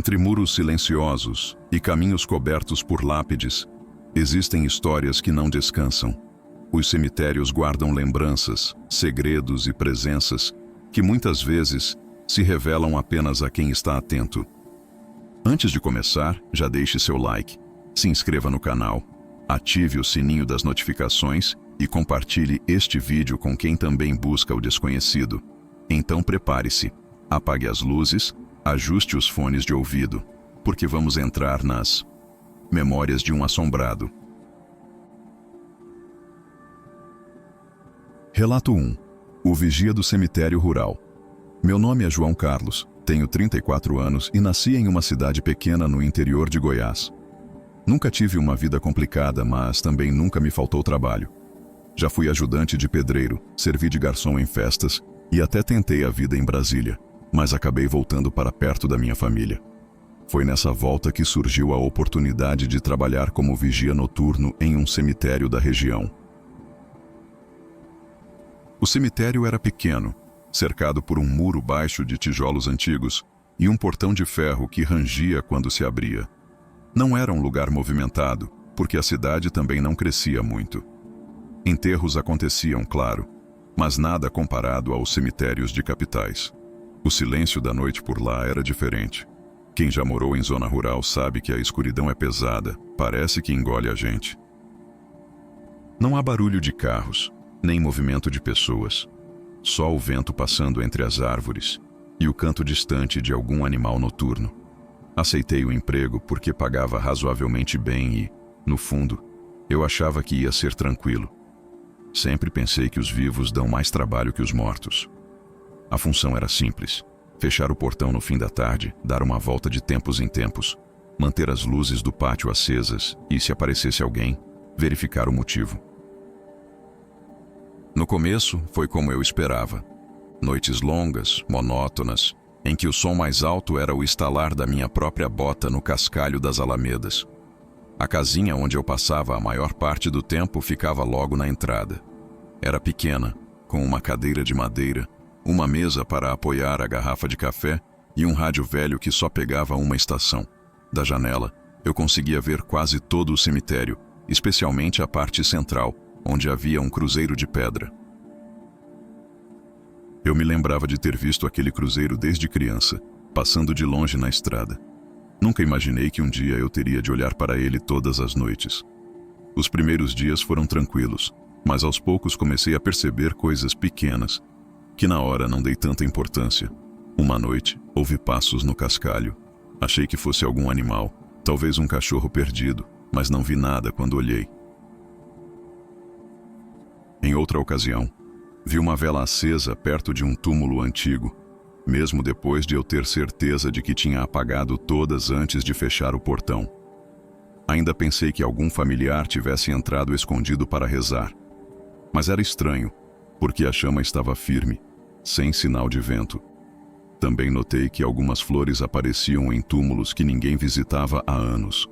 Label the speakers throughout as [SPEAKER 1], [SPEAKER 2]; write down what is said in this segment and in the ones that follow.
[SPEAKER 1] Entre muros silenciosos e caminhos cobertos por lápides, existem histórias que não descansam. Os cemitérios guardam lembranças, segredos e presenças que muitas vezes se revelam apenas a quem está atento. Antes de começar, já deixe seu like, se inscreva no canal, ative o sininho das notificações e compartilhe este vídeo com quem também busca o desconhecido. Então prepare-se, apague as luzes, ajuste os fones de ouvido, porque vamos entrar nas memórias de um assombrado. Relato 1. O vigia do cemitério rural. Meu nome é João Carlos, tenho 34 anos e nasci em uma cidade pequena no interior de Goiás. Nunca tive uma vida complicada, mas também nunca me faltou trabalho. Já fui ajudante de pedreiro, servi de garçom em festas e até tentei a vida em Brasília, mas acabei voltando para perto da minha família. Foi nessa volta que surgiu a oportunidade de trabalhar como vigia noturno em um cemitério da região. O cemitério era pequeno, cercado por um muro baixo de tijolos antigos e um portão de ferro que rangia quando se abria. Não era um lugar movimentado, porque a cidade também não crescia muito. Enterros aconteciam, claro, mas nada comparado aos cemitérios de capitais. O silêncio da noite por lá era diferente. Quem já morou em zona rural sabe que a escuridão é pesada, parece que engole a gente. Não há barulho de carros, nem movimento de pessoas. Só o vento passando entre as árvores e o canto distante de algum animal noturno. Aceitei o emprego porque pagava razoavelmente bem e, no fundo, eu achava que ia ser tranquilo. Sempre pensei que os vivos dão mais trabalho que os mortos. A função era simples: fechar o portão no fim da tarde, dar uma volta de tempos em tempos, manter as luzes do pátio acesas e, se aparecesse alguém, verificar o motivo. No começo, foi como eu esperava. Noites longas, monótonas, em que o som mais alto era o estalar da minha própria bota no cascalho das alamedas. A casinha onde eu passava a maior parte do tempo ficava logo na entrada. Era pequena, com uma cadeira de madeira, uma mesa para apoiar a garrafa de café e um rádio velho que só pegava uma estação. Da janela, eu conseguia ver quase todo o cemitério, especialmente a parte central, onde havia um cruzeiro de pedra. Eu me lembrava de ter visto aquele cruzeiro desde criança, passando de longe na estrada. Nunca imaginei que um dia eu teria de olhar para ele todas as noites. Os primeiros dias foram tranquilos, mas aos poucos comecei a perceber coisas pequenas, que na hora não dei tanta importância. Uma noite, ouvi passos no cascalho. Achei que fosse algum animal, talvez um cachorro perdido, mas não vi nada quando olhei. Em outra ocasião, vi uma vela acesa perto de um túmulo antigo, mesmo depois de eu ter certeza de que tinha apagado todas antes de fechar o portão. Ainda pensei que algum familiar tivesse entrado escondido para rezar. Mas era estranho, porque a chama estava firme, sem sinal de vento. Também notei que algumas flores apareciam em túmulos que ninguém visitava há anos.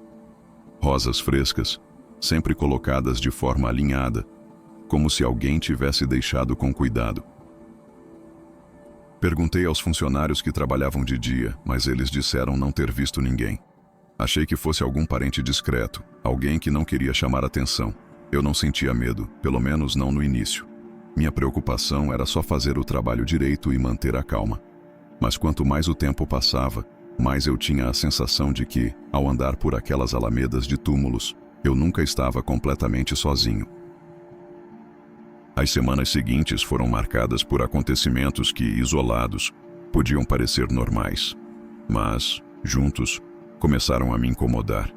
[SPEAKER 1] Rosas frescas, sempre colocadas de forma alinhada, como se alguém tivesse deixado com cuidado. Perguntei aos funcionários que trabalhavam de dia, mas eles disseram não ter visto ninguém. Achei que fosse algum parente discreto, alguém que não queria chamar atenção. Eu não sentia medo, pelo menos não no início. Minha preocupação era só fazer o trabalho direito e manter a calma. Mas quanto mais o tempo passava, mais eu tinha a sensação de que, ao andar por aquelas alamedas de túmulos, eu nunca estava completamente sozinho. As semanas seguintes foram marcadas por acontecimentos que, isolados, podiam parecer normais, mas, juntos, começaram a me incomodar.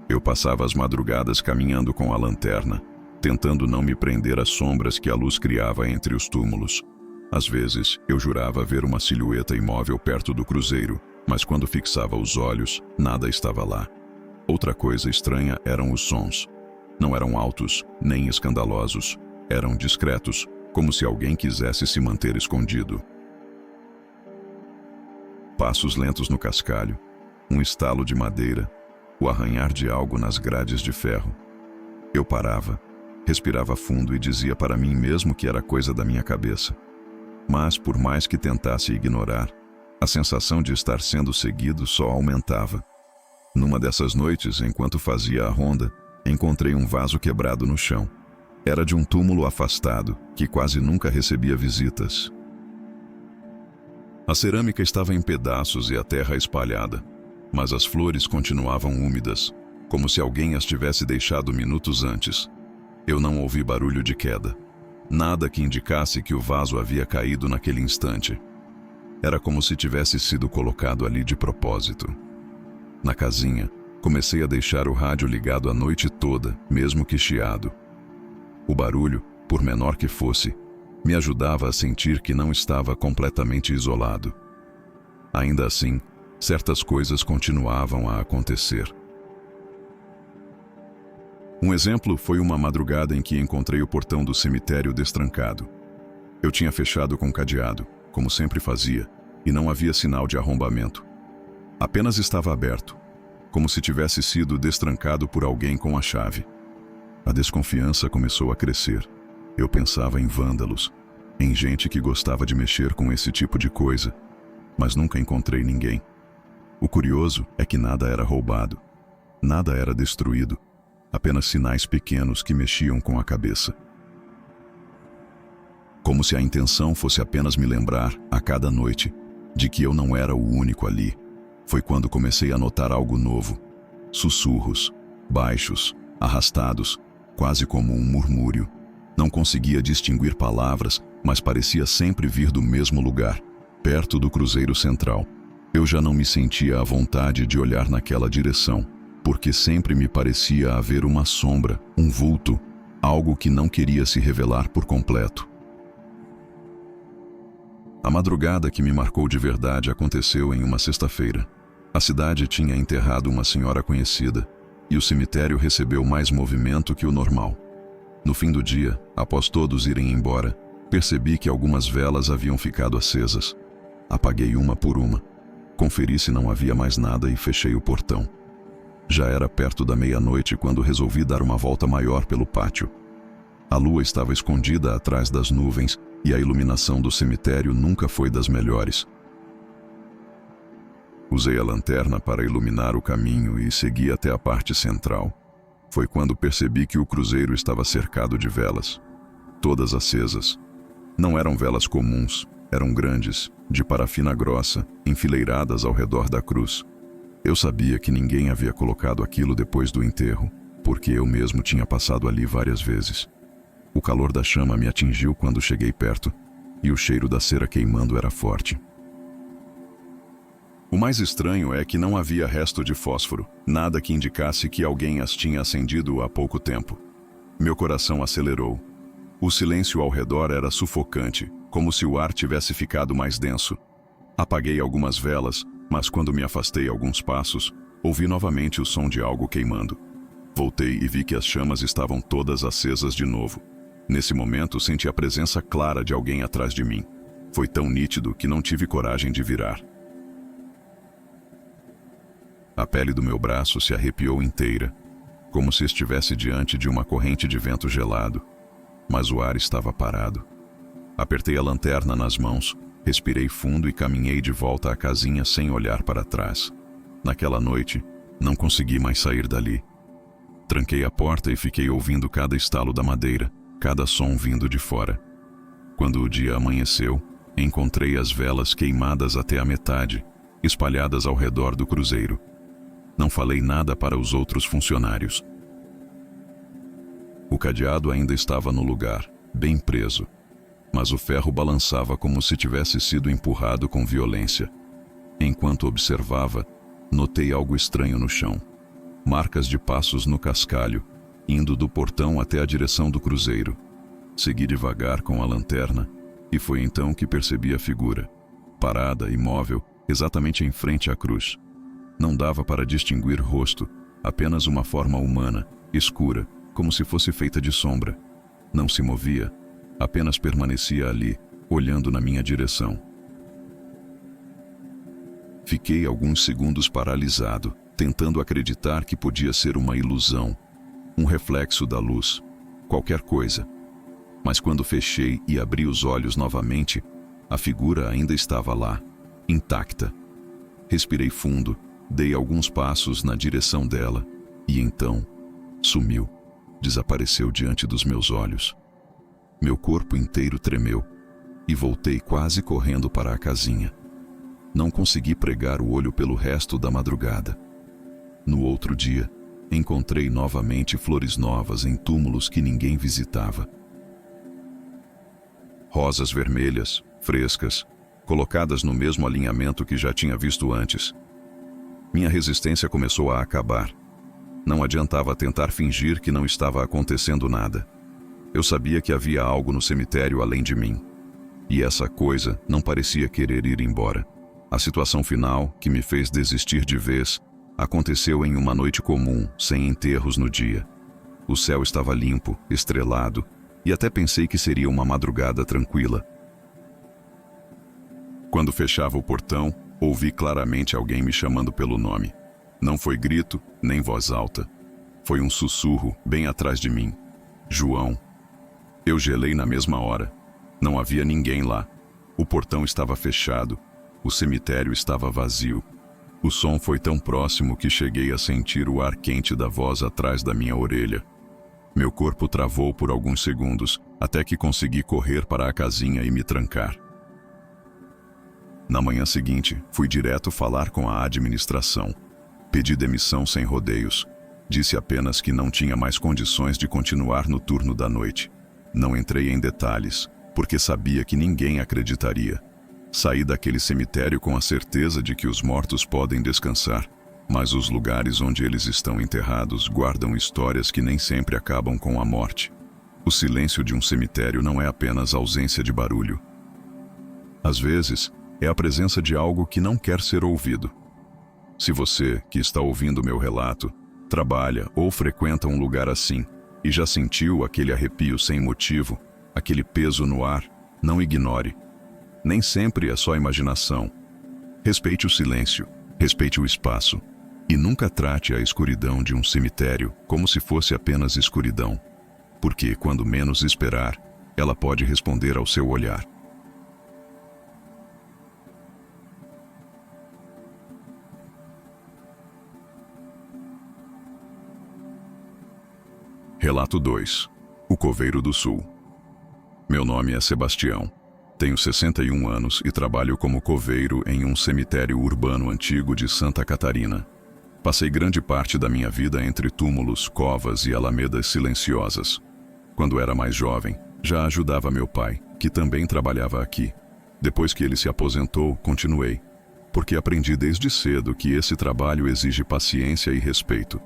[SPEAKER 1] Eu passava as madrugadas caminhando com a lanterna, tentando não me prender às sombras que a luz criava entre os túmulos. Às vezes, eu jurava ver uma silhueta imóvel perto do cruzeiro, mas quando fixava os olhos, nada estava lá. Outra coisa estranha eram os sons. Não eram altos, nem escandalosos. Eram discretos, como se alguém quisesse se manter escondido. Passos lentos no cascalho, um estalo de madeira, o arranhar de algo nas grades de ferro. Eu parava, respirava fundo e dizia para mim mesmo que era coisa da minha cabeça. Mas, por mais que tentasse ignorar, A sensação de estar sendo seguido só aumentava. Numa dessas noites, enquanto fazia a ronda, encontrei um vaso quebrado no chão. Era de um túmulo afastado, que quase nunca recebia visitas. A cerâmica estava em pedaços e a terra espalhada, mas as flores continuavam úmidas, como se alguém as tivesse deixado minutos antes. Eu não ouvi barulho de queda. Nada que indicasse que o vaso havia caído naquele instante. Era como se tivesse sido colocado ali de propósito. Na casinha, comecei a deixar o rádio ligado a noite toda, mesmo que chiado. O barulho, por menor que fosse, me ajudava a sentir que não estava completamente isolado. Ainda assim, certas coisas continuavam a acontecer. Um exemplo foi uma madrugada em que encontrei o portão do cemitério destrancado. Eu tinha fechado com cadeado, como sempre fazia, e não havia sinal de arrombamento. Apenas estava aberto, como se tivesse sido destrancado por alguém com a chave. A desconfiança começou a crescer. Eu pensava em vândalos, em gente que gostava de mexer com esse tipo de coisa, mas nunca encontrei ninguém. O curioso é que nada era roubado, nada era destruído, apenas sinais pequenos que mexiam com a cabeça. Como se a intenção fosse apenas me lembrar, a cada noite, de que eu não era o único ali. Foi quando comecei a notar algo novo. Sussurros, baixos, arrastados, quase como um murmúrio. Não conseguia distinguir palavras, mas parecia sempre vir do mesmo lugar, perto do cruzeiro central. Eu já não me sentia à vontade de olhar naquela direção, porque sempre me parecia haver uma sombra, um vulto, algo que não queria se revelar por completo. A madrugada que me marcou de verdade aconteceu em uma sexta-feira. A cidade tinha enterrado uma senhora conhecida, e o cemitério recebeu mais movimento que o normal. No fim do dia, após todos irem embora, percebi que algumas velas haviam ficado acesas. Apaguei uma por uma. Conferi se não havia mais nada e fechei o portão. Já era perto da meia-noite quando resolvi dar uma volta maior pelo pátio. A lua estava escondida atrás das nuvens e a iluminação do cemitério nunca foi das melhores. Usei a lanterna para iluminar o caminho e segui até a parte central. Foi quando percebi que o cruzeiro estava cercado de velas, todas acesas. Não eram velas comuns, eram grandes, de parafina grossa, enfileiradas ao redor da cruz. Eu sabia que ninguém havia colocado aquilo depois do enterro, porque eu mesmo tinha passado ali várias vezes. O calor da chama me atingiu quando cheguei perto, e o cheiro da cera queimando era forte. O mais estranho é que não havia resto de fósforo, nada que indicasse que alguém as tinha acendido há pouco tempo. Meu coração acelerou. O silêncio ao redor era sufocante, como se o ar tivesse ficado mais denso. Apaguei algumas velas, mas quando me afastei alguns passos, ouvi novamente o som de algo queimando. Voltei e vi que as chamas estavam todas acesas de novo. Nesse momento, senti a presença clara de alguém atrás de mim. Foi tão nítido que não tive coragem de virar. A pele do meu braço se arrepiou inteira, como se estivesse diante de uma corrente de vento gelado, mas o ar estava parado. Apertei a lanterna nas mãos, respirei fundo e caminhei de volta à casinha sem olhar para trás. Naquela noite, não consegui mais sair dali. Tranquei a porta e fiquei ouvindo cada estalo da madeira, cada som vindo de fora. Quando o dia amanheceu, encontrei as velas queimadas até a metade, espalhadas ao redor do cruzeiro. Não falei nada para os outros funcionários. O cadeado ainda estava no lugar, bem preso, mas o ferro balançava como se tivesse sido empurrado com violência. Enquanto observava, notei algo estranho no chão. Marcas de passos no cascalho, indo do portão até a direção do cruzeiro. Segui devagar com a lanterna, e foi então que percebi a figura, parada, imóvel, exatamente em frente à cruz. Não dava para distinguir rosto, apenas uma forma humana, escura, como se fosse feita de sombra. Não se movia, apenas permanecia ali, olhando na minha direção. Fiquei alguns segundos paralisado, tentando acreditar que podia ser uma ilusão, um reflexo da luz, qualquer coisa. Mas quando fechei e abri os olhos novamente, a figura ainda estava lá, intacta. Respirei fundo, dei alguns passos na direção dela e então sumiu, desapareceu diante dos meus olhos. Meu corpo inteiro tremeu e voltei quase correndo para a casinha. Não consegui pregar o olho pelo resto da madrugada. No outro dia, encontrei novamente flores novas em túmulos que ninguém visitava. Rosas vermelhas, frescas, colocadas no mesmo alinhamento que já tinha visto antes. Minha resistência começou a acabar. Não adiantava tentar fingir que não estava acontecendo nada. Eu sabia que havia algo no cemitério além de mim. E essa coisa não parecia querer ir embora. A situação final, que me fez desistir de vez, aconteceu em uma noite comum, sem enterros no dia. O céu estava limpo, estrelado, e até pensei que seria uma madrugada tranquila. Quando fechava o portão, ouvi claramente alguém me chamando pelo nome. Não foi grito, nem voz alta. Foi um sussurro bem atrás de mim. João. Eu gelei na mesma hora. Não havia ninguém lá. O portão estava fechado. O cemitério estava vazio. O som foi tão próximo que cheguei a sentir o ar quente da voz atrás da minha orelha. Meu corpo travou por alguns segundos, até que consegui correr para a casinha e me trancar. Na manhã seguinte, fui direto falar com a administração. Pedi demissão sem rodeios. Disse apenas que não tinha mais condições de continuar no turno da noite. Não entrei em detalhes, porque sabia que ninguém acreditaria. Saí daquele cemitério com a certeza de que os mortos podem descansar, mas os lugares onde eles estão enterrados guardam histórias que nem sempre acabam com a morte. O silêncio de um cemitério não é apenas ausência de barulho. Às vezes, é a presença de algo que não quer ser ouvido. Se você, que está ouvindo meu relato, trabalha ou frequenta um lugar assim e já sentiu aquele arrepio sem motivo, aquele peso no ar, não ignore. Nem sempre é só imaginação. Respeite o silêncio, respeite o espaço e nunca trate a escuridão de um cemitério como se fosse apenas escuridão, porque quando menos esperar, ela pode responder ao seu olhar. Relato 2. O Coveiro do Sul. Meu nome é Sebastião. Tenho 61 anos e trabalho como coveiro em um cemitério urbano antigo de Santa Catarina. Passei grande parte da minha vida entre túmulos, covas e alamedas silenciosas. Quando era mais jovem, já ajudava meu pai, que também trabalhava aqui. Depois que ele se aposentou, continuei, porque aprendi desde cedo que esse trabalho exige paciência e respeito.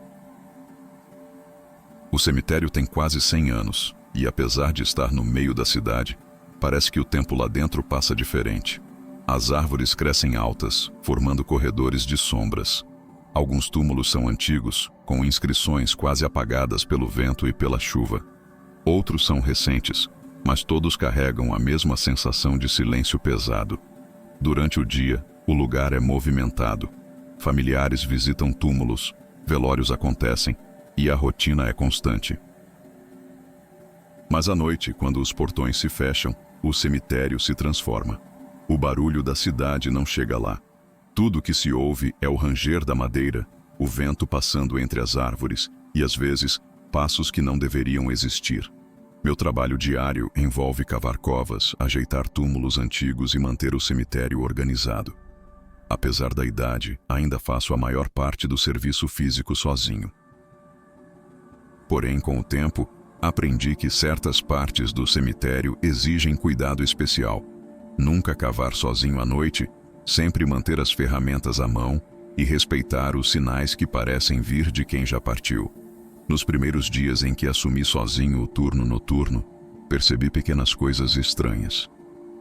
[SPEAKER 1] O cemitério tem quase 100 anos, e apesar de estar no meio da cidade, parece que o tempo lá dentro passa diferente. As árvores crescem altas, formando corredores de sombras. Alguns túmulos são antigos, com inscrições quase apagadas pelo vento e pela chuva. Outros são recentes, mas todos carregam a mesma sensação de silêncio pesado. Durante o dia, o lugar é movimentado. Familiares visitam túmulos, velórios acontecem, e a rotina é constante. Mas à noite, quando os portões se fecham, o cemitério se transforma. O barulho da cidade não chega lá. Tudo que se ouve é o ranger da madeira, o vento passando entre as árvores e, às vezes, passos que não deveriam existir. Meu trabalho diário envolve cavar covas, ajeitar túmulos antigos e manter o cemitério organizado. Apesar da idade, ainda faço a maior parte do serviço físico sozinho. Porém, com o tempo, aprendi que certas partes do cemitério exigem cuidado especial. Nunca cavar sozinho à noite, sempre manter as ferramentas à mão e respeitar os sinais que parecem vir de quem já partiu. Nos primeiros dias em que assumi sozinho o turno noturno, percebi pequenas coisas estranhas.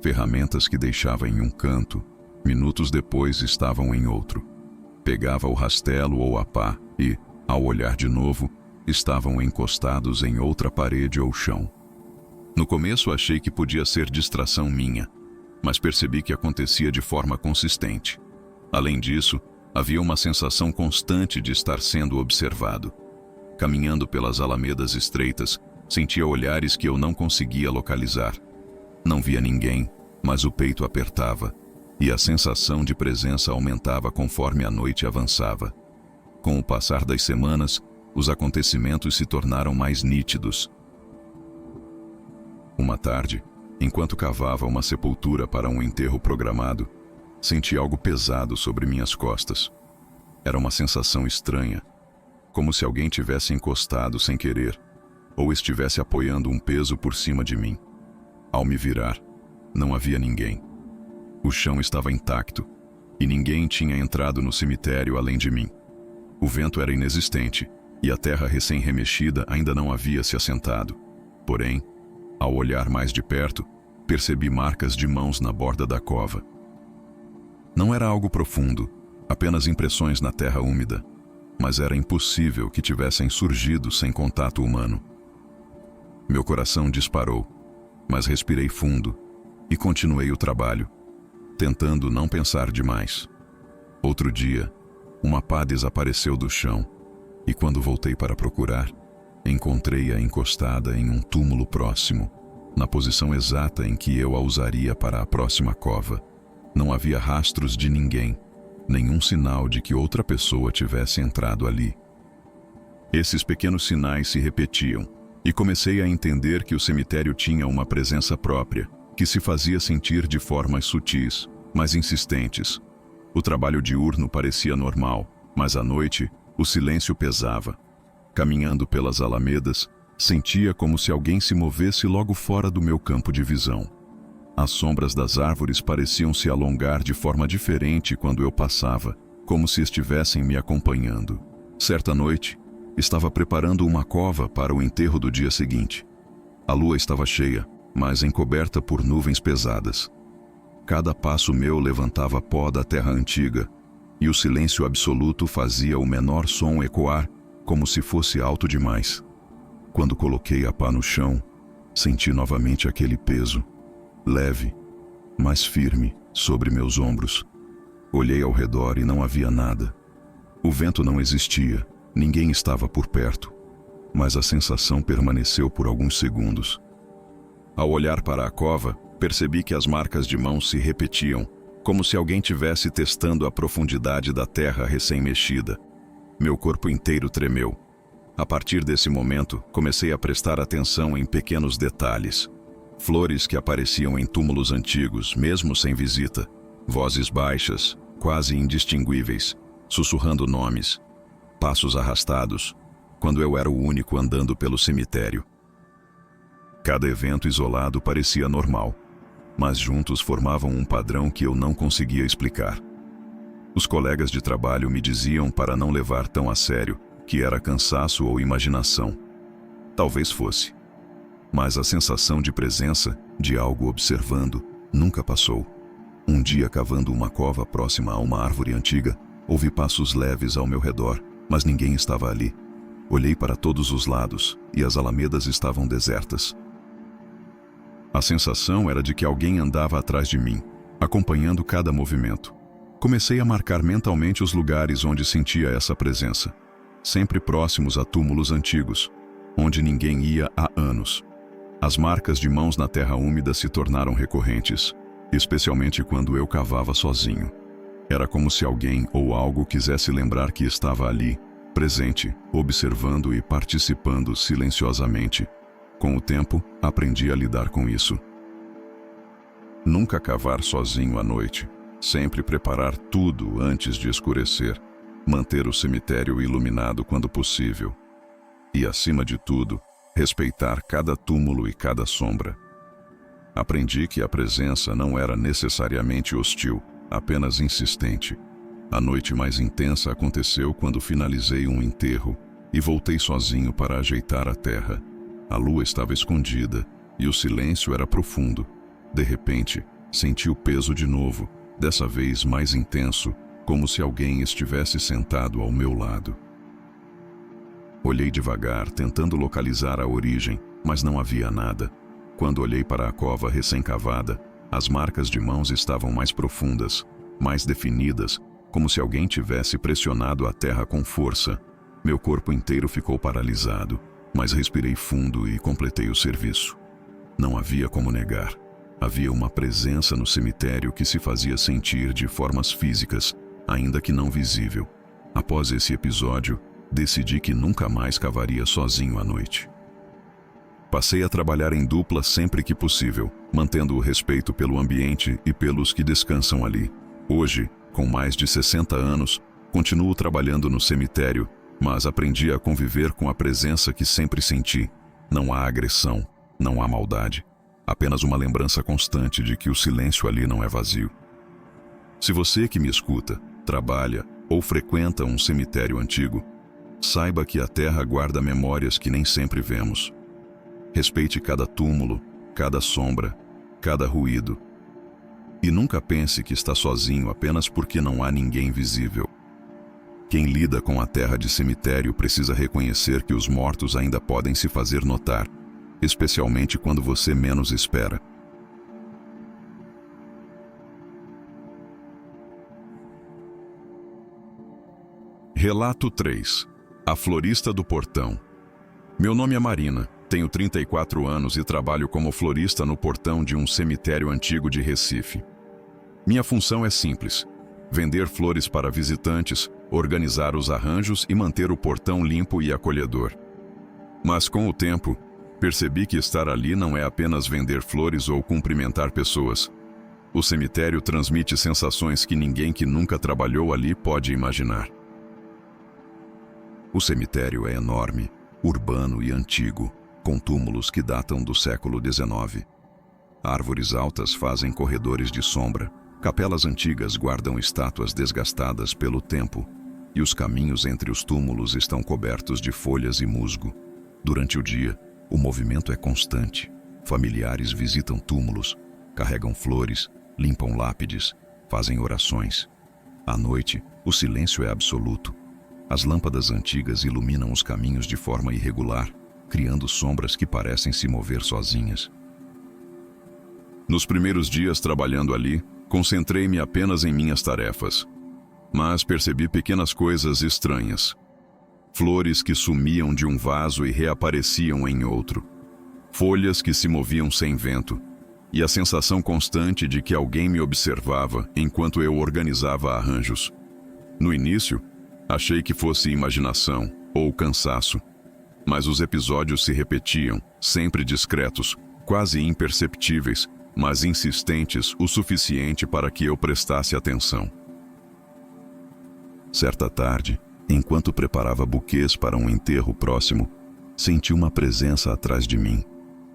[SPEAKER 1] Ferramentas que deixava em um canto, minutos depois estavam em outro. Pegava o rastelo ou a pá e, ao olhar de novo, estavam encostados em outra parede ou chão. No começo achei que podia ser distração minha, mas percebi que acontecia de forma consistente. Além disso, havia uma sensação constante de estar sendo observado. Caminhando pelas alamedas estreitas, sentia olhares que eu não conseguia localizar. Não via ninguém, mas o peito apertava. e a sensação de presença aumentava conforme a noite avançava. Com o passar das semanas, os acontecimentos se tornaram mais nítidos. Uma tarde, enquanto cavava uma sepultura para um enterro programado, senti algo pesado sobre minhas costas. Era uma sensação estranha, como se alguém tivesse encostado sem querer, ou estivesse apoiando um peso por cima de mim. Ao me virar, não havia ninguém. O chão estava intacto, e ninguém tinha entrado no cemitério além de mim. O vento era inexistente, e a terra recém-remexida ainda não havia se assentado. Porém, ao olhar mais de perto, percebi marcas de mãos na borda da cova. Não era algo profundo, apenas impressões na terra úmida, mas era impossível que tivessem surgido sem contato humano. Meu coração disparou, mas respirei fundo e continuei o trabalho, tentando não pensar demais. Outro dia, uma pá desapareceu do chão, e quando voltei para procurar, encontrei-a encostada em um túmulo próximo, na posição exata em que eu a usaria para a próxima cova. Não havia rastros de ninguém, nenhum sinal de que outra pessoa tivesse entrado ali. Esses pequenos sinais se repetiam, e comecei a entender que o cemitério tinha uma presença própria, que se fazia sentir de formas sutis, mas insistentes. O trabalho diurno parecia normal, mas à noite, o silêncio pesava. Caminhando pelas alamedas, sentia como se alguém se movesse logo fora do meu campo de visão. As sombras das árvores pareciam se alongar de forma diferente quando eu passava, como se estivessem me acompanhando. Certa noite, estava preparando uma cova para o enterro do dia seguinte. A lua estava cheia, mas encoberta por nuvens pesadas. Cada passo meu levantava pó da terra antiga, e o silêncio absoluto fazia o menor som ecoar, como se fosse alto demais. Quando coloquei a pá no chão, senti novamente aquele peso, leve, mas firme, sobre meus ombros. Olhei ao redor e não havia nada. O vento não existia, ninguém estava por perto, mas a sensação permaneceu por alguns segundos. Ao olhar para a cova, percebi que as marcas de mãos se repetiam, como se alguém tivesse testando a profundidade da terra recém-mexida. Meu corpo inteiro tremeu. A partir desse momento, comecei a prestar atenção em pequenos detalhes. Flores que apareciam em túmulos antigos, mesmo sem visita. Vozes baixas, quase indistinguíveis, sussurrando nomes. Passos arrastados, quando eu era o único andando pelo cemitério. Cada evento isolado parecia normal, mas juntos formavam um padrão que eu não conseguia explicar. Os colegas de trabalho me diziam para não levar tão a sério, que era cansaço ou imaginação. Talvez fosse. Mas a sensação de presença, de algo observando, nunca passou. Um dia, cavando uma cova próxima a uma árvore antiga, ouvi passos leves ao meu redor, mas ninguém estava ali. Olhei para todos os lados, e as alamedas estavam desertas. A sensação era de que alguém andava atrás de mim, acompanhando cada movimento. Comecei a marcar mentalmente os lugares onde sentia essa presença, sempre próximos a túmulos antigos, onde ninguém ia há anos. As marcas de mãos na terra úmida se tornaram recorrentes, especialmente quando eu cavava sozinho. Era como se alguém ou algo quisesse lembrar que estava ali, presente, observando e participando silenciosamente. Com o tempo, aprendi a lidar com isso. Nunca cavar sozinho à noite, sempre preparar tudo antes de escurecer, manter o cemitério iluminado quando possível. E, acima de tudo, respeitar cada túmulo e cada sombra. Aprendi que a presença não era necessariamente hostil, apenas insistente. A noite mais intensa aconteceu quando finalizei um enterro e voltei sozinho para ajeitar a terra. A lua estava escondida e o silêncio era profundo. De repente, senti o peso de novo, dessa vez mais intenso, como se alguém estivesse sentado ao meu lado. Olhei devagar, tentando localizar a origem, mas não havia nada. Quando olhei para a cova recém-cavada, as marcas de mãos estavam mais profundas, mais definidas, como se alguém tivesse pressionado a terra com força. Meu corpo inteiro ficou paralisado, mas respirei fundo e completei o serviço. Não havia como negar. Havia uma presença no cemitério que se fazia sentir de formas físicas, ainda que não visível. Após esse episódio, decidi que nunca mais cavaria sozinho à noite. Passei a trabalhar em dupla sempre que possível, mantendo o respeito pelo ambiente e pelos que descansam ali. Hoje, com mais de 60 anos, continuo trabalhando no cemitério, mas aprendi a conviver com a presença que sempre senti. Não há agressão, não há maldade. Apenas uma lembrança constante de que o silêncio ali não é vazio. Se você que me escuta, trabalha ou frequenta um cemitério antigo, saiba que a terra guarda memórias que nem sempre vemos. Respeite cada túmulo, cada sombra, cada ruído. E nunca pense que está sozinho apenas porque não há ninguém visível. Quem lida com a terra de cemitério precisa reconhecer que os mortos ainda podem se fazer notar, especialmente quando você menos espera. Relato 3. A florista do portão. Meu nome é Marina, tenho 34 anos e trabalho como florista no portão de um cemitério antigo de Recife. Minha função é simples: vender flores para visitantes, organizar os arranjos e manter o portão limpo e acolhedor. Mas com o tempo, percebi que estar ali não é apenas vender flores ou cumprimentar pessoas. O cemitério transmite sensações que ninguém que nunca trabalhou ali pode imaginar. O cemitério é enorme, urbano e antigo, com túmulos que datam do século XIX. Árvores altas fazem corredores de sombra, capelas antigas guardam estátuas desgastadas pelo tempo, e os caminhos entre os túmulos estão cobertos de folhas e musgo. Durante o dia, o movimento é constante. Familiares visitam túmulos, carregam flores, limpam lápides, fazem orações. À noite, o silêncio é absoluto. As lâmpadas antigas iluminam os caminhos de forma irregular, criando sombras que parecem se mover sozinhas. Nos primeiros dias trabalhando ali, concentrei-me apenas em minhas tarefas. Mas percebi pequenas coisas estranhas. Flores que sumiam de um vaso e reapareciam em outro. Folhas que se moviam sem vento. E a sensação constante de que alguém me observava enquanto eu organizava arranjos. No início, achei que fosse imaginação ou cansaço. Mas os episódios se repetiam, sempre discretos, quase imperceptíveis, mas insistentes o suficiente para que eu prestasse atenção. Certa tarde, enquanto preparava buquês para um enterro próximo, senti uma presença atrás de mim.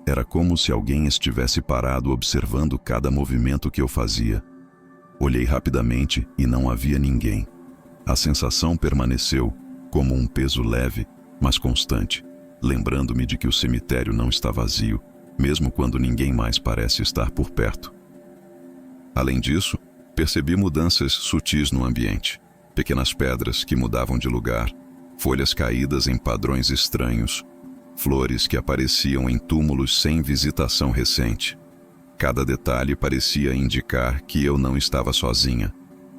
[SPEAKER 1] Era como se alguém estivesse parado observando cada movimento que eu fazia. Olhei rapidamente e não havia ninguém. A sensação permaneceu, como um peso leve, mas constante, lembrando-me de que o cemitério não está vazio, mesmo quando ninguém mais parece estar por perto. Além disso, percebi mudanças sutis no ambiente. Pequenas pedras que mudavam de lugar, folhas caídas em padrões estranhos, flores que apareciam em túmulos sem visitação recente. Cada detalhe parecia indicar que eu não estava sozinha,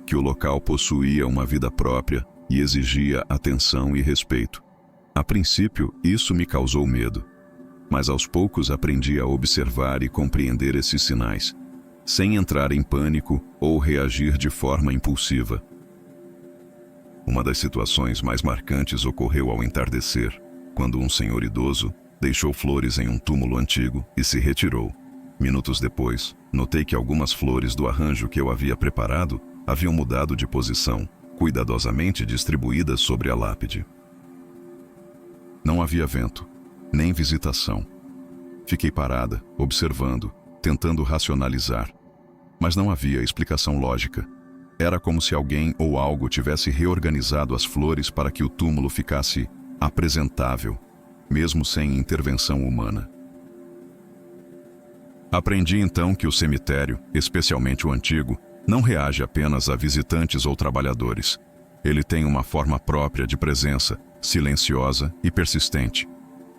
[SPEAKER 1] que o local possuía uma vida própria e exigia atenção e respeito. A princípio, isso me causou medo, mas aos poucos aprendi a observar e compreender esses sinais, sem entrar em pânico ou reagir de forma impulsiva. Uma das situações mais marcantes ocorreu ao entardecer, quando um senhor idoso deixou flores em um túmulo antigo e se retirou. Minutos depois, notei que algumas flores do arranjo que eu havia preparado haviam mudado de posição, cuidadosamente distribuídas sobre a lápide. Não havia vento, nem visitação. Fiquei parada, observando, tentando racionalizar. Mas não havia explicação lógica. Era como se alguém ou algo tivesse reorganizado as flores para que o túmulo ficasse apresentável, mesmo sem intervenção humana. Aprendi então que o cemitério, especialmente o antigo, não reage apenas a visitantes ou trabalhadores. Ele tem uma forma própria de presença, silenciosa e persistente.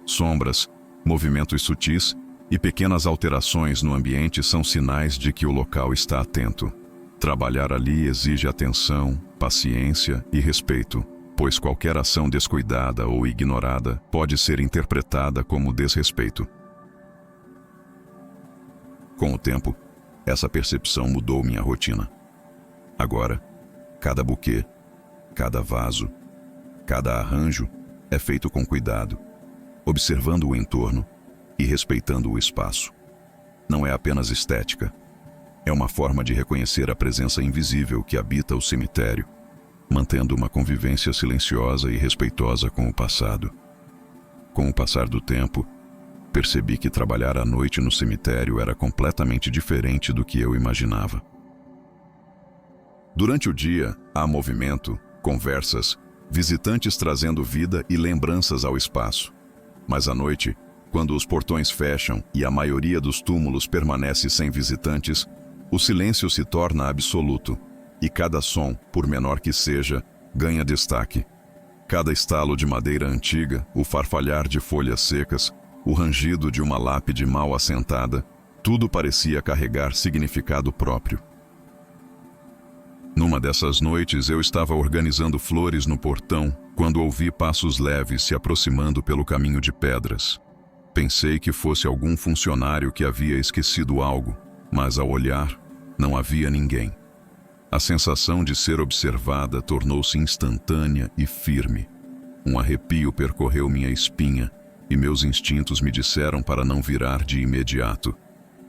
[SPEAKER 1] Sombras, movimentos sutis e pequenas alterações no ambiente são sinais de que o local está atento. Trabalhar ali exige atenção, paciência e respeito, pois qualquer ação descuidada ou ignorada pode ser interpretada como desrespeito. Com o tempo, essa percepção mudou minha rotina. Agora, cada buquê, cada vaso, cada arranjo é feito com cuidado, observando o entorno e respeitando o espaço. Não é apenas estética, é uma forma de reconhecer a presença invisível que habita o cemitério, mantendo uma convivência silenciosa e respeitosa com o passado. Com o passar do tempo, percebi que trabalhar à noite no cemitério era completamente diferente do que eu imaginava. Durante o dia, há movimento, conversas, visitantes trazendo vida e lembranças ao espaço. Mas à noite, quando os portões fecham e a maioria dos túmulos permanece sem visitantes, o silêncio se torna absoluto, e cada som, por menor que seja, ganha destaque. Cada estalo de madeira antiga, o farfalhar de folhas secas, o rangido de uma lápide mal assentada, tudo parecia carregar significado próprio. Numa dessas noites, eu estava organizando flores no portão quando ouvi passos leves se aproximando pelo caminho de pedras. Pensei que fosse algum funcionário que havia esquecido algo, mas ao olhar, não havia ninguém. A sensação de ser observada tornou-se instantânea e firme. Um arrepio percorreu minha espinha e meus instintos me disseram para não virar de imediato.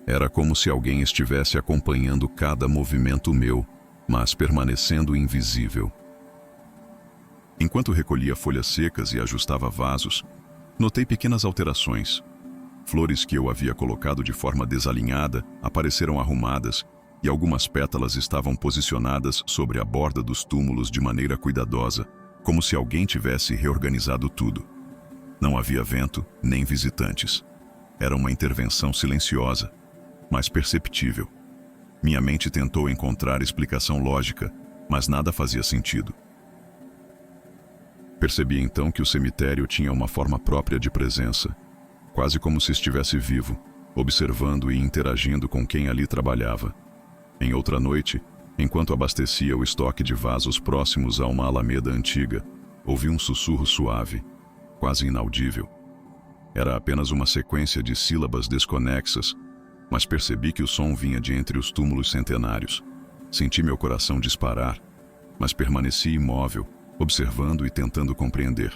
[SPEAKER 1] Era como se alguém estivesse acompanhando cada movimento meu, mas permanecendo invisível. Enquanto recolhia folhas secas e ajustava vasos, notei pequenas alterações. Flores que eu havia colocado de forma desalinhada apareceram arrumadas e algumas pétalas estavam posicionadas sobre a borda dos túmulos de maneira cuidadosa, como se alguém tivesse reorganizado tudo. Não havia vento nem visitantes. Era uma intervenção silenciosa, mas perceptível. Minha mente tentou encontrar explicação lógica, mas nada fazia sentido. Percebi então que o cemitério tinha uma forma própria de presença, quase como se estivesse vivo, observando e interagindo com quem ali trabalhava. Em outra noite, enquanto abastecia o estoque de vasos próximos a uma alameda antiga, ouvi um sussurro suave, quase inaudível. Era apenas uma sequência de sílabas desconexas, mas percebi que o som vinha de entre os túmulos centenários. Senti meu coração disparar, mas permaneci imóvel, observando e tentando compreender.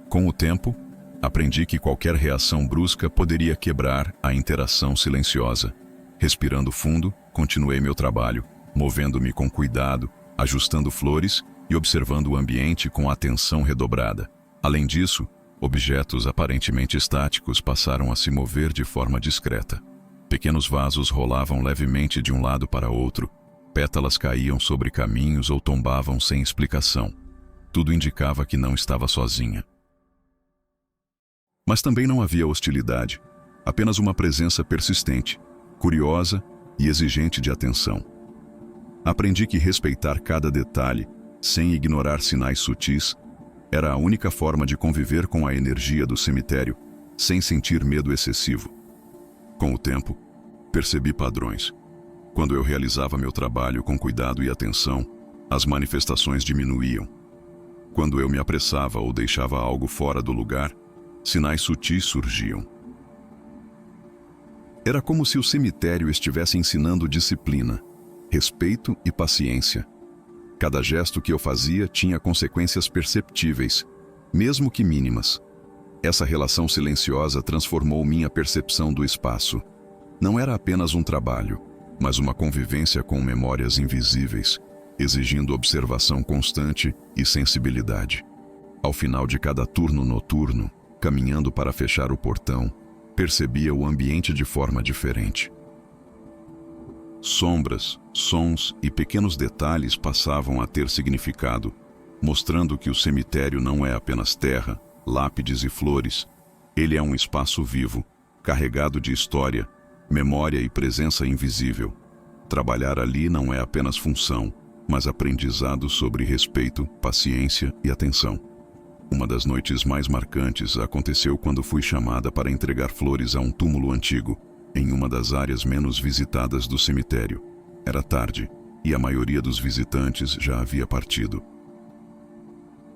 [SPEAKER 1] Com o tempo, aprendi que qualquer reação brusca poderia quebrar a interação silenciosa. Respirando fundo, continuei meu trabalho, movendo-me com cuidado, ajustando flores e observando o ambiente com atenção redobrada. Além disso, objetos aparentemente estáticos passaram a se mover de forma discreta. Pequenos vasos rolavam levemente de um lado para outro, pétalas caíam sobre caminhos ou tombavam sem explicação. Tudo indicava que não estava sozinha. Mas também não havia hostilidade, apenas uma presença persistente, curiosa e exigente de atenção. Aprendi que respeitar cada detalhe, sem ignorar sinais sutis, era a única forma de conviver com a energia do cemitério, sem sentir medo excessivo. Com o tempo, percebi padrões. Quando eu realizava meu trabalho com cuidado e atenção, as manifestações diminuíam. Quando eu me apressava ou deixava algo fora do lugar, sinais sutis surgiam. Era como se o cemitério estivesse ensinando disciplina, respeito e paciência. Cada gesto que eu fazia tinha consequências perceptíveis, mesmo que mínimas. Essa relação silenciosa transformou minha percepção do espaço. Não era apenas um trabalho, mas uma convivência com memórias invisíveis, exigindo observação constante e sensibilidade. Ao final de cada turno noturno, caminhando para fechar o portão, percebia o ambiente de forma diferente. Sombras, sons e pequenos detalhes passavam a ter significado, mostrando que o cemitério não é apenas terra, lápides e flores. Ele é um espaço vivo, carregado de história, memória e presença invisível. Trabalhar ali não é apenas função, mas aprendizado sobre respeito, paciência e atenção. Uma das noites mais marcantes aconteceu quando fui chamada para entregar flores a um túmulo antigo, em uma das áreas menos visitadas do cemitério. Era tarde, e a maioria dos visitantes já havia partido.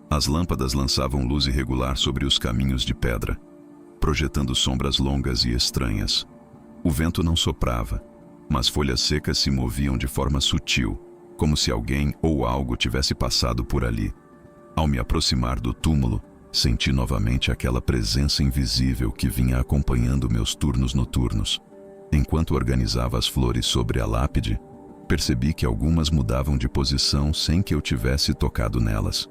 [SPEAKER 1] As lâmpadas lançavam luz irregular sobre os caminhos de pedra, projetando sombras longas e estranhas. O vento não soprava, mas folhas secas se moviam de forma sutil, como se alguém ou algo tivesse passado por ali. Ao me aproximar do túmulo, senti novamente aquela presença invisível que vinha acompanhando meus turnos noturnos. Enquanto organizava as flores sobre a lápide, percebi que algumas mudavam de posição sem que eu tivesse tocado nelas.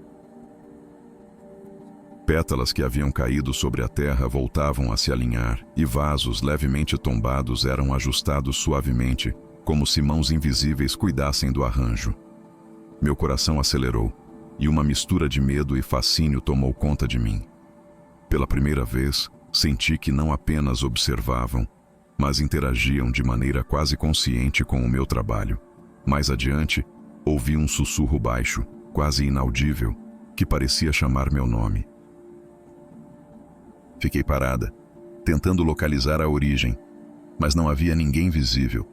[SPEAKER 1] Pétalas que haviam caído sobre a terra voltavam a se alinhar, e vasos levemente tombados eram ajustados suavemente, como se mãos invisíveis cuidassem do arranjo. Meu coração acelerou, e uma mistura de medo e fascínio tomou conta de mim. Pela primeira vez, senti que não apenas observavam, mas interagiam de maneira quase consciente com o meu trabalho. Mais adiante, ouvi um sussurro baixo, quase inaudível, que parecia chamar meu nome. Fiquei parada, tentando localizar a origem, mas não havia ninguém visível.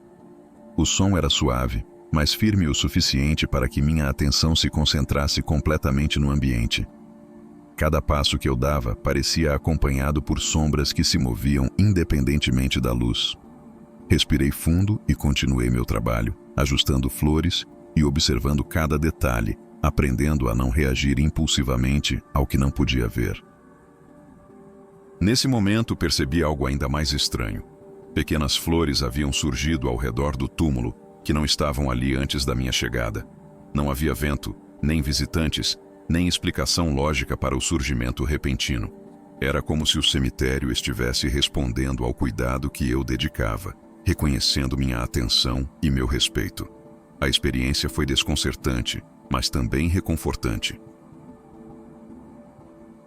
[SPEAKER 1] O som era suave, mas firme o suficiente para que minha atenção se concentrasse completamente no ambiente. Cada passo que eu dava parecia acompanhado por sombras que se moviam independentemente da luz. Respirei fundo e continuei meu trabalho, ajustando flores e observando cada detalhe, aprendendo a não reagir impulsivamente ao que não podia ver. Nesse momento percebi algo ainda mais estranho. Pequenas flores haviam surgido ao redor do túmulo, que não estavam ali antes da minha chegada. Não havia vento, nem visitantes, nem explicação lógica para o surgimento repentino. Era como se o cemitério estivesse respondendo ao cuidado que eu dedicava, reconhecendo minha atenção e meu respeito. A experiência foi desconcertante, mas também reconfortante.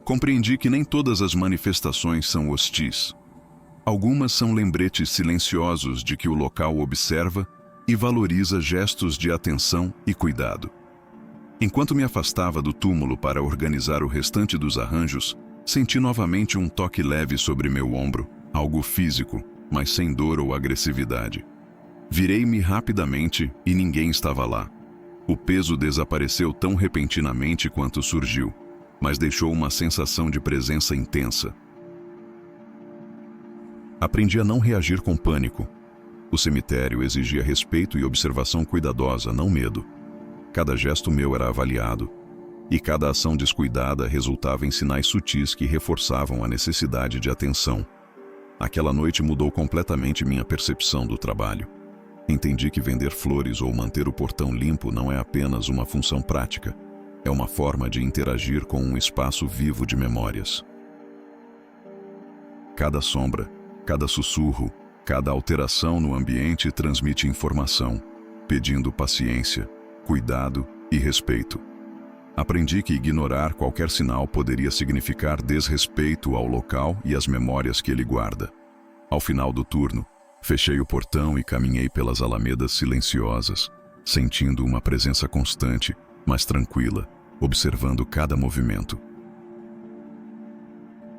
[SPEAKER 1] Compreendi que nem todas as manifestações são hostis. Algumas são lembretes silenciosos de que o local observa e valoriza gestos de atenção e cuidado. Enquanto me afastava do túmulo para organizar o restante dos arranjos, senti novamente um toque leve sobre meu ombro, algo físico, mas sem dor ou agressividade. Virei-me rapidamente e ninguém estava lá. O peso desapareceu tão repentinamente quanto surgiu, mas deixou uma sensação de presença intensa. Aprendi a não reagir com pânico. O cemitério exigia respeito e observação cuidadosa, não medo. Cada gesto meu era avaliado, e cada ação descuidada resultava em sinais sutis que reforçavam a necessidade de atenção. Aquela noite mudou completamente minha percepção do trabalho. Entendi que vender flores ou manter o portão limpo não é apenas uma função prática. É uma forma de interagir com um espaço vivo de memórias. Cada sombra, cada sussurro, cada alteração no ambiente transmite informação, pedindo paciência, cuidado e respeito. Aprendi que ignorar qualquer sinal poderia significar desrespeito ao local e às memórias que ele guarda. Ao final do turno, fechei o portão e caminhei pelas alamedas silenciosas, sentindo uma presença constante, mas tranquila, observando cada movimento.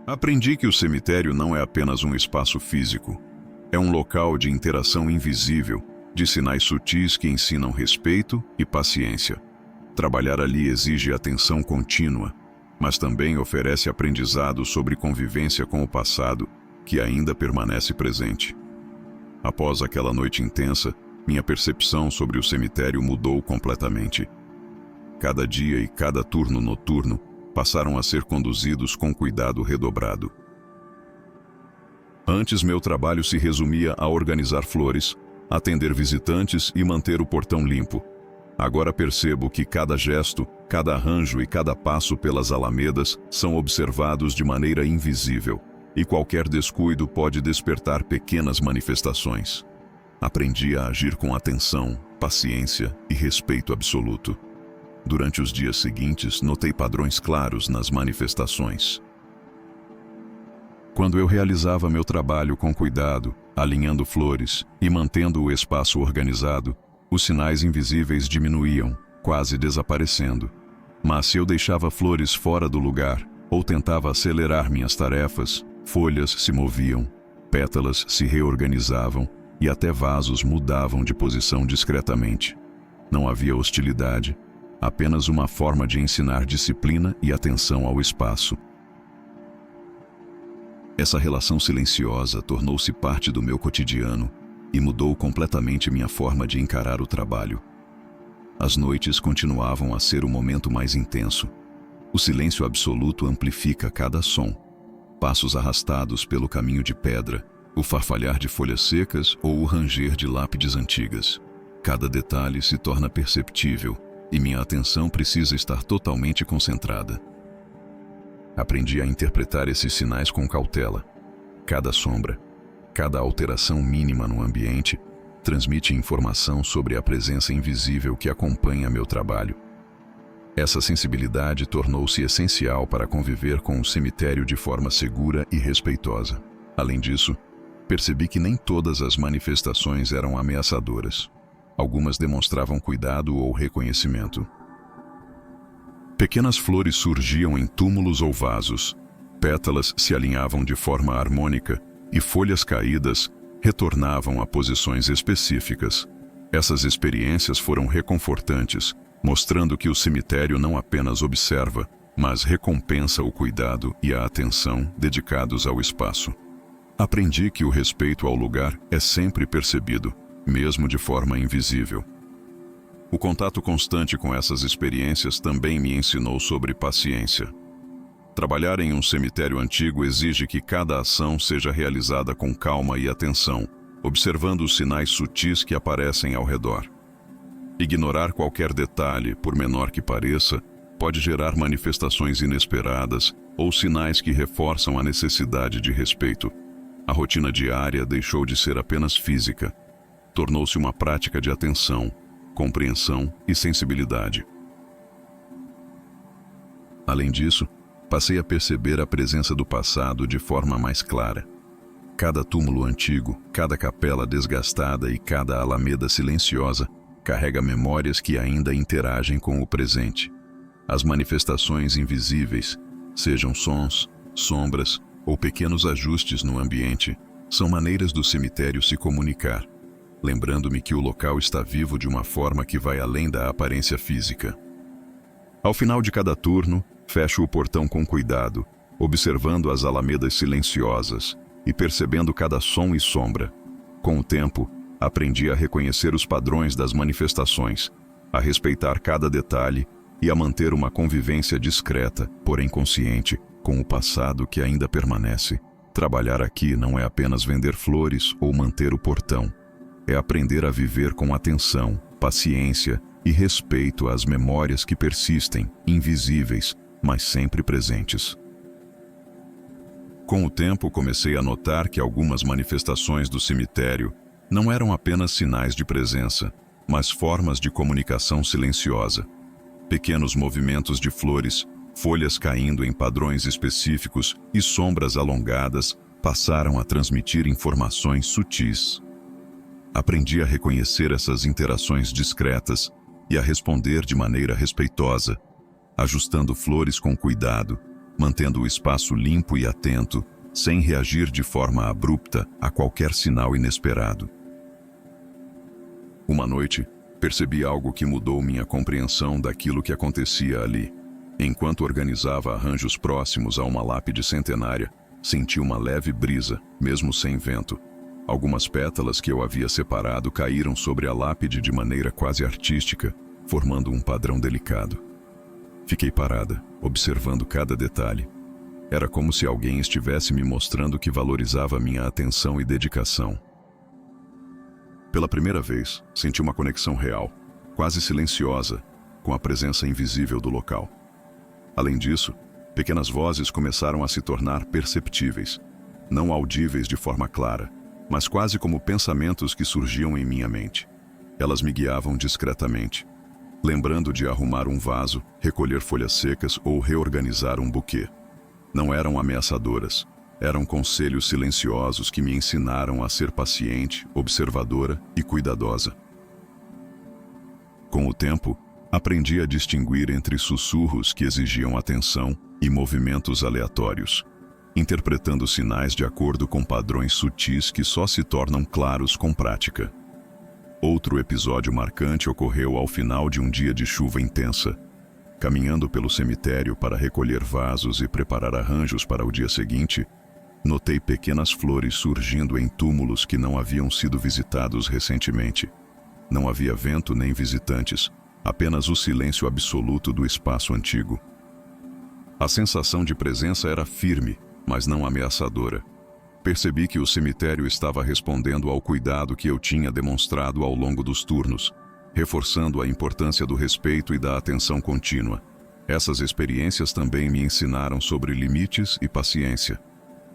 [SPEAKER 1] Aprendi que o cemitério não é apenas um espaço físico. É um local de interação invisível, de sinais sutis que ensinam respeito e paciência. Trabalhar ali exige atenção contínua, mas também oferece aprendizado sobre convivência com o passado, que ainda permanece presente. Após aquela noite intensa, minha percepção sobre o cemitério mudou completamente. Cada dia e cada turno noturno passaram a ser conduzidos com cuidado redobrado. Antes, meu trabalho se resumia a organizar flores, atender visitantes e manter o portão limpo. Agora percebo que cada gesto, cada arranjo e cada passo pelas alamedas são observados de maneira invisível, e qualquer descuido pode despertar pequenas manifestações. Aprendi a agir com atenção, paciência e respeito absoluto. Durante os dias seguintes, notei padrões claros nas manifestações. Quando eu realizava meu trabalho com cuidado, alinhando flores e mantendo o espaço organizado, os sinais invisíveis diminuíam, quase desaparecendo. Mas se eu deixava flores fora do lugar ou tentava acelerar minhas tarefas, folhas se moviam, pétalas se reorganizavam e até vasos mudavam de posição discretamente. Não havia hostilidade, apenas uma forma de ensinar disciplina e atenção ao espaço. Essa relação silenciosa tornou-se parte do meu cotidiano e mudou completamente minha forma de encarar o trabalho. As noites continuavam a ser o momento mais intenso. O silêncio absoluto amplifica cada som. Passos arrastados pelo caminho de pedra, o farfalhar de folhas secas ou o ranger de lápides antigas. Cada detalhe se torna perceptível e minha atenção precisa estar totalmente concentrada. Aprendi a interpretar esses sinais com cautela. Cada sombra, cada alteração mínima no ambiente transmite informação sobre a presença invisível que acompanha meu trabalho. Essa sensibilidade tornou-se essencial para conviver com o cemitério de forma segura e respeitosa. Além disso, percebi que nem todas as manifestações eram ameaçadoras. Algumas demonstravam cuidado ou reconhecimento. Pequenas flores surgiam em túmulos ou vasos, pétalas se alinhavam de forma harmônica e folhas caídas retornavam a posições específicas. Essas experiências foram reconfortantes, mostrando que o cemitério não apenas observa, mas recompensa o cuidado e a atenção dedicados ao espaço. Aprendi que o respeito ao lugar é sempre percebido, mesmo de forma invisível. O contato constante com essas experiências também me ensinou sobre paciência. Trabalhar em um cemitério antigo exige que cada ação seja realizada com calma e atenção, observando os sinais sutis que aparecem ao redor. Ignorar qualquer detalhe, por menor que pareça, pode gerar manifestações inesperadas ou sinais que reforçam a necessidade de respeito. A rotina diária deixou de ser apenas física. Tornou-se uma prática de atenção, compreensão e sensibilidade. Além disso, passei a perceber a presença do passado de forma mais clara. Cada túmulo antigo, cada capela desgastada e cada alameda silenciosa carrega memórias que ainda interagem com o presente. As manifestações invisíveis, sejam sons, sombras ou pequenos ajustes no ambiente, são maneiras do cemitério se comunicar, lembrando-me que o local está vivo de uma forma que vai além da aparência física. Ao final de cada turno, fecho o portão com cuidado, observando as alamedas silenciosas e percebendo cada som e sombra. Com o tempo, aprendi a reconhecer os padrões das manifestações, a respeitar cada detalhe e a manter uma convivência discreta, porém consciente, com o passado que ainda permanece. Trabalhar aqui não é apenas vender flores ou manter o portão. É aprender a viver com atenção, paciência e respeito às memórias que persistem, invisíveis, mas sempre presentes. Com o tempo, comecei a notar que algumas manifestações do cemitério não eram apenas sinais de presença, mas formas de comunicação silenciosa. Pequenos movimentos de flores, folhas caindo em padrões específicos e sombras alongadas passaram a transmitir informações sutis. Aprendi a reconhecer essas interações discretas e a responder de maneira respeitosa, ajustando flores com cuidado, mantendo o espaço limpo e atento, sem reagir de forma abrupta a qualquer sinal inesperado. Uma noite, percebi algo que mudou minha compreensão daquilo que acontecia ali. Enquanto organizava arranjos próximos a uma lápide centenária, senti uma leve brisa, mesmo sem vento. Algumas pétalas que eu havia separado caíram sobre a lápide de maneira quase artística, formando um padrão delicado. Fiquei parada, observando cada detalhe. Era como se alguém estivesse me mostrando que valorizava minha atenção e dedicação. Pela primeira vez, senti uma conexão real, quase silenciosa, com a presença invisível do local. Além disso, pequenas vozes começaram a se tornar perceptíveis, não audíveis de forma clara, mas quase como pensamentos que surgiam em minha mente. Elas me guiavam discretamente, lembrando de arrumar um vaso, recolher folhas secas ou reorganizar um buquê. Não eram ameaçadoras, eram conselhos silenciosos que me ensinaram a ser paciente, observadora e cuidadosa. Com o tempo, aprendi a distinguir entre sussurros que exigiam atenção e movimentos aleatórios, interpretando sinais de acordo com padrões sutis que só se tornam claros com prática. Outro episódio marcante ocorreu ao final de um dia de chuva intensa. Caminhando pelo cemitério para recolher vasos e preparar arranjos para o dia seguinte, Notei pequenas flores surgindo em túmulos que não haviam sido visitados recentemente. Não havia vento nem visitantes, apenas o silêncio absoluto do espaço antigo. A sensação de presença era firme, mas não ameaçadora. Percebi que o cemitério estava respondendo ao cuidado que eu tinha demonstrado ao longo dos turnos, reforçando a importância do respeito e da atenção contínua. Essas experiências também me ensinaram sobre limites e paciência.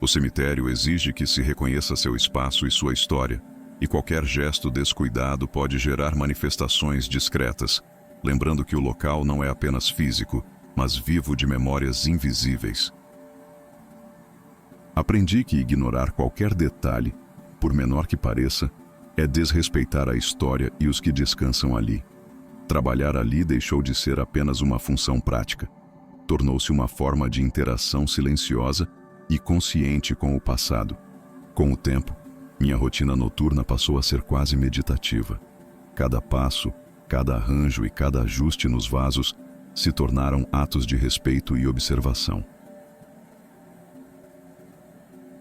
[SPEAKER 1] O cemitério exige que se reconheça seu espaço e sua história, e qualquer gesto descuidado pode gerar manifestações discretas, lembrando que o local não é apenas físico, mas vivo de memórias invisíveis. Aprendi que ignorar qualquer detalhe, por menor que pareça, é desrespeitar a história e os que descansam ali. Trabalhar ali deixou de ser apenas uma função prática. Tornou-se uma forma de interação silenciosa e consciente com o passado. Com o tempo, minha rotina noturna passou a ser quase meditativa. Cada passo, cada arranjo e cada ajuste nos vasos se tornaram atos de respeito e observação.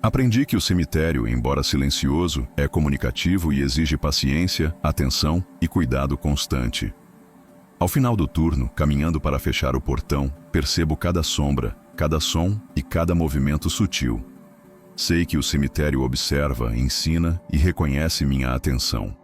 [SPEAKER 1] Aprendi que o cemitério, embora silencioso, é comunicativo e exige paciência, atenção e cuidado constante. Ao final do turno, caminhando para fechar o portão, percebo cada sombra, cada som e cada movimento sutil. Sei que o cemitério observa, ensina e reconhece minha atenção.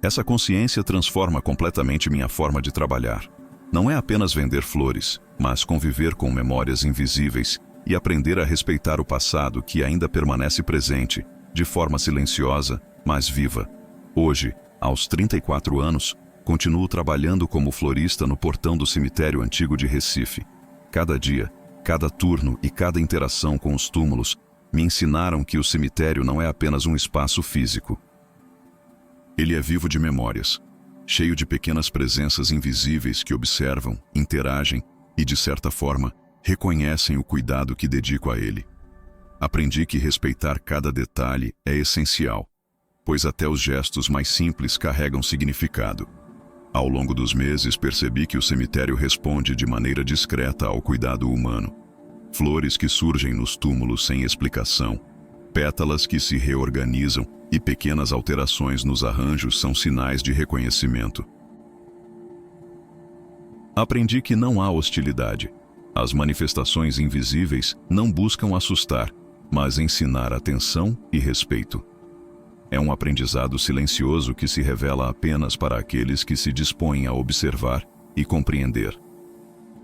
[SPEAKER 1] Essa consciência transforma completamente minha forma de trabalhar. Não é apenas vender flores, mas conviver com memórias invisíveis e aprender a respeitar o passado que ainda permanece presente, de forma silenciosa, mas viva. Hoje, aos 34 anos, continuo trabalhando como florista no portão do cemitério antigo de Recife. Cada dia, cada turno e cada interação com os túmulos me ensinaram que o cemitério não é apenas um espaço físico. Ele é vivo de memórias, cheio de pequenas presenças invisíveis que observam, interagem e, de certa forma, reconhecem o cuidado que dedico a ele. Aprendi que respeitar cada detalhe é essencial, pois até os gestos mais simples carregam significado. Ao longo dos meses, percebi que o cemitério responde de maneira discreta ao cuidado humano. Flores que surgem nos túmulos sem explicação, pétalas que se reorganizam e pequenas alterações nos arranjos são sinais de reconhecimento. Aprendi que não há hostilidade. As manifestações invisíveis não buscam assustar, mas ensinar atenção e respeito. É um aprendizado silencioso que se revela apenas para aqueles que se dispõem a observar e compreender.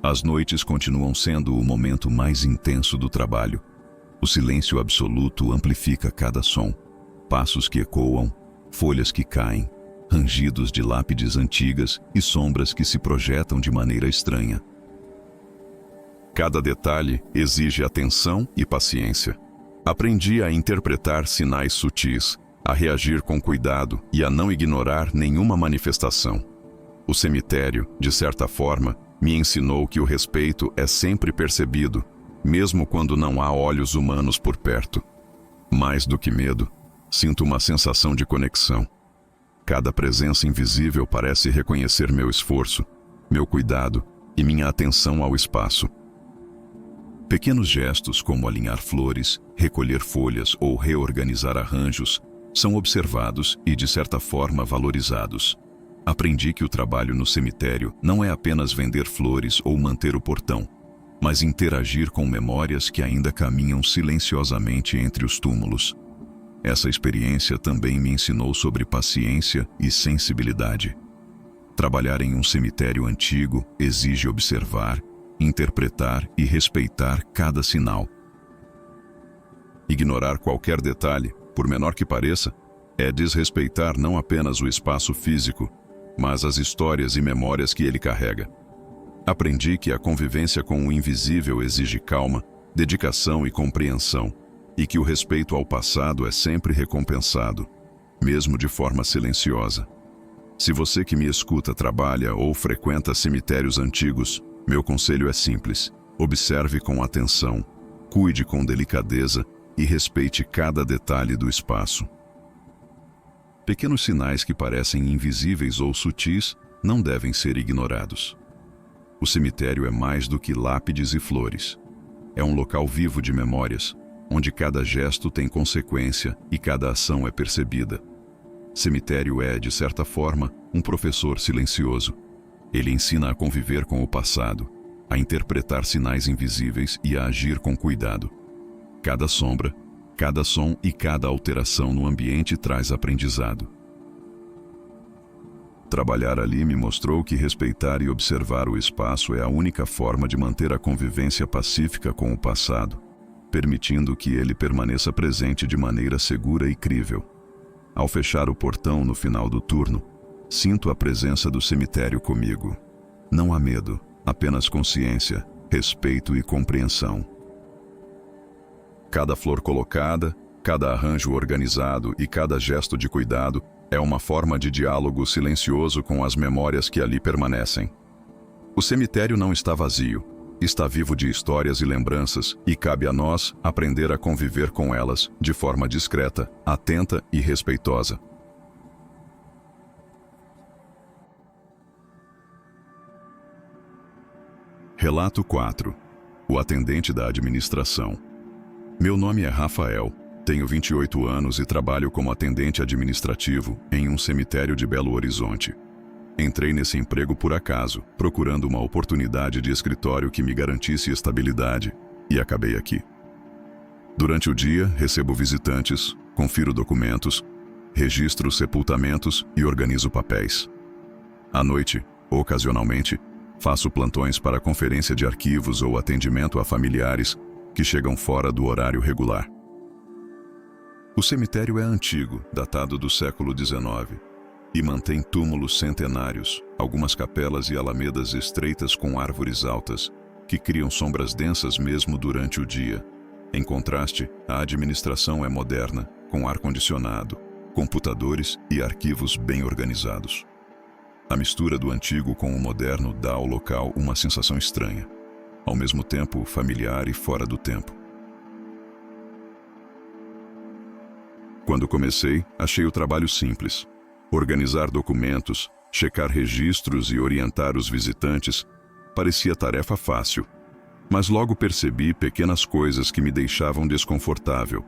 [SPEAKER 1] As noites continuam sendo o momento mais intenso do trabalho. O silêncio absoluto amplifica cada som. Passos que ecoam, folhas que caem, rangidos de lápides antigas e sombras que se projetam de maneira estranha. Cada detalhe exige atenção e paciência. Aprendi a interpretar sinais sutis, a reagir com cuidado e a não ignorar nenhuma manifestação. O cemitério, de certa forma, me ensinou que o respeito é sempre percebido, mesmo quando não há olhos humanos por perto. Mais do que medo, sinto uma sensação de conexão. Cada presença invisível parece reconhecer meu esforço, meu cuidado e minha atenção ao espaço. Pequenos gestos como alinhar flores, recolher folhas ou reorganizar arranjos são observados e, de certa forma, valorizados. Aprendi que o trabalho no cemitério não é apenas vender flores ou manter o portão, mas interagir com memórias que ainda caminham silenciosamente entre os túmulos. Essa experiência também me ensinou sobre paciência e sensibilidade. Trabalhar em um cemitério antigo exige observar, interpretar e respeitar cada sinal. Ignorar qualquer detalhe, por menor que pareça, é desrespeitar não apenas o espaço físico, mas as histórias e memórias que ele carrega. Aprendi que a convivência com o invisível exige calma, dedicação e compreensão, e que o respeito ao passado é sempre recompensado, mesmo de forma silenciosa. Se você que me escuta trabalha ou frequenta cemitérios antigos, meu conselho é simples: observe com atenção, cuide com delicadeza e respeite cada detalhe do espaço. Pequenos sinais que parecem invisíveis ou sutis não devem ser ignorados. O cemitério é mais do que lápides e flores. É um local vivo de memórias, onde cada gesto tem consequência e cada ação é percebida. Cemitério é, de certa forma, um professor silencioso. Ele ensina a conviver com o passado, a interpretar sinais invisíveis e a agir com cuidado. Cada sombra, cada som e cada alteração no ambiente traz aprendizado. Trabalhar ali me mostrou que respeitar e observar o espaço é a única forma de manter a convivência pacífica com o passado, permitindo que ele permaneça presente de maneira segura e crível. Ao fechar o portão no final do turno, sinto a presença do cemitério comigo. Não há medo, apenas consciência, respeito e compreensão. Cada flor colocada, cada arranjo organizado e cada gesto de cuidado é uma forma de diálogo silencioso com as memórias que ali permanecem. O cemitério não está vazio, está vivo de histórias e lembranças, e cabe a nós aprender a conviver com elas de forma discreta, atenta e respeitosa. Relato 4. O atendente da administração. Meu nome é Rafael, tenho 28 anos e trabalho como atendente administrativo em um cemitério de Belo Horizonte. Entrei nesse emprego por acaso, procurando uma oportunidade de escritório que me garantisse estabilidade, e acabei aqui. Durante o dia, recebo visitantes, confiro documentos, registro sepultamentos e organizo papéis. À noite, ocasionalmente, faço plantões para conferência de arquivos ou atendimento a familiares que chegam fora do horário regular. O cemitério é antigo, datado do século XIX, e mantém túmulos centenários, algumas capelas e alamedas estreitas com árvores altas, que criam sombras densas mesmo durante o dia. Em contraste, a administração é moderna, com ar-condicionado, computadores e arquivos bem organizados. A mistura do antigo com o moderno dá ao local uma sensação estranha, ao mesmo tempo familiar e fora do tempo. Quando comecei, achei o trabalho simples. Organizar documentos, checar registros e orientar os visitantes parecia tarefa fácil, mas logo percebi pequenas coisas que me deixavam desconfortável.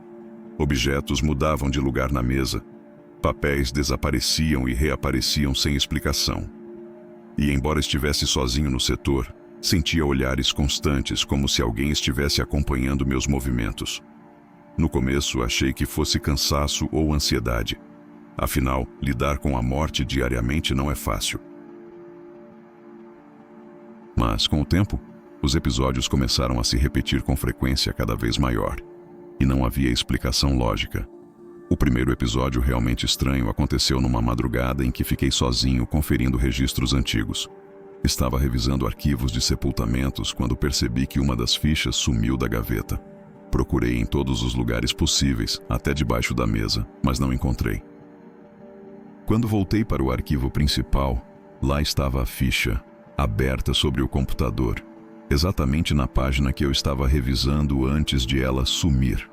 [SPEAKER 1] Objetos mudavam de lugar na mesa, papéis desapareciam e reapareciam sem explicação. E embora estivesse sozinho no setor, sentia olhares constantes como se alguém estivesse acompanhando meus movimentos. No começo, achei que fosse cansaço ou ansiedade. Afinal, lidar com a morte diariamente não é fácil. Mas, com o tempo, os episódios começaram a se repetir com frequência cada vez maior, e não havia explicação lógica. O primeiro episódio realmente estranho aconteceu numa madrugada em que fiquei sozinho conferindo registros antigos. Estava revisando arquivos de sepultamentos quando percebi que uma das fichas sumiu da gaveta. Procurei em todos os lugares possíveis, até debaixo da mesa, mas não encontrei. Quando voltei para o arquivo principal, lá estava a ficha, aberta sobre o computador, exatamente na página que eu estava revisando antes de ela sumir.